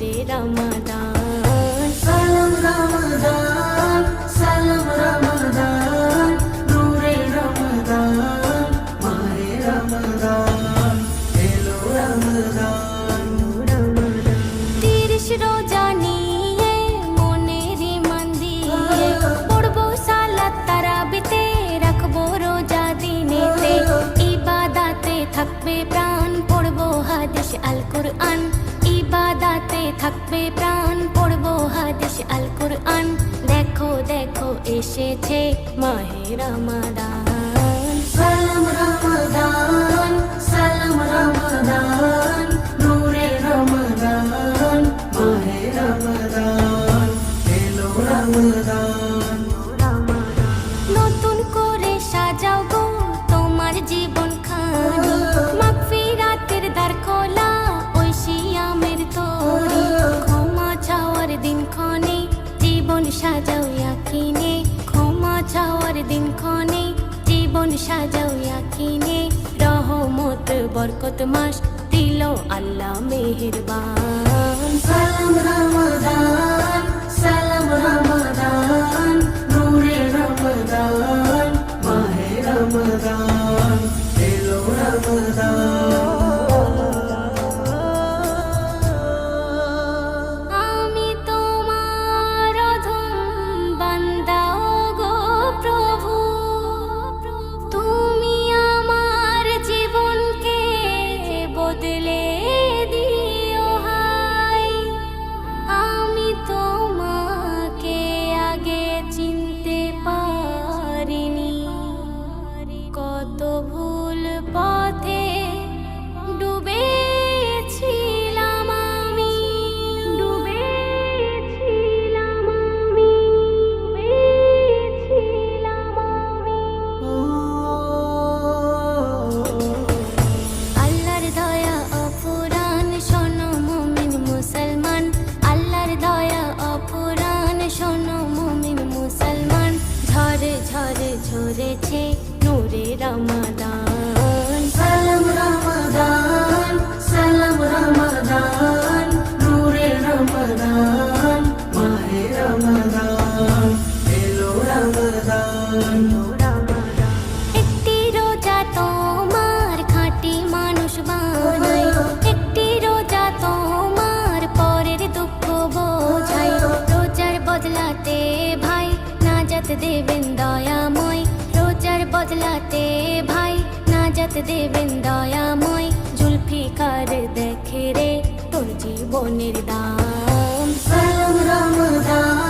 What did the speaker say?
নূরে রমাদান। সালাম রমাদান, সালাম রমাদান, নূরে রমাদান, মাহে রমাদান, এলো রমাদান। 30 রোজা নিয়ে মনের ইমান দিয়ে পড়বো সালাত তারাবিতে, রাখবো রোজা দিনেতে, ইবাদাতে থাকবে প্রাণ, পড়বো হাদিস আল কুরআন, ইবাদাতে থাকবে প্রাণ, পড়বো হাদিস আল কুরআন। দেখো দেখো এসেছে মাহে রমাদান। সালাম রমাদান, সালাম রমাদান, নূরে রমাদান, মাহে রমাদান, এলো রমাদান। নতুন করে সাজাও গো তোমার জীবন খানি, মাগফিরাতের দ্বার খোলা ওই সিয়ামের তরি, ক্ষমা চাওয়ার দিন ক্ষণে জীবন সাজাও ইয়াকিনে, ক্ষমা চাওয়ার দিন ক্ষণে জীবন সাজাও ইয়াকিনে, রহমত বরকত মাস দিল আল্লাহ মেহেরবান। সালাম রমাদান, সালাম রমাদান, নূরে রমাদান, মাহে রমাদান, এলো রমাদান। আমি তোমার অধম বান্দা গো প্রভু, তুমি আমার জীবনকে বদলে দিও হাই। আমি তোমাকে আগে চিনতে পারিনি, কত ভুল পথে ডুবেছিলাম আমি, ডুবেছিলাম আমি, ডুবেছিলাম আমি। আল্লাহর দয়া অফুরান, শোনো মুমিন মুসলমান, আল্লাহর দয়া অফুরান, শোনো মুমিন মুসলমান। ঝরে ঝরে ঝরেছে নূরে রমাদান। সালাম রমাদান, সালাম রমাদান, নূরে রমাদান, মাহে রমাদান, এলো রমাদান। একটি রোজা তোমার খাঁটি মানুষ বানাই, একটি রোজা তোমার পরের দুঃখ বোঝাই, রোজার বদলাতে ভাই নাজাত দেবেন দয়াময়, রোজার বদলাতে ভাই নাজাত দেবেন দয়াময়। জুলফিকার দেখে রে তোর জীবনের দাম। সালাম রমাদান,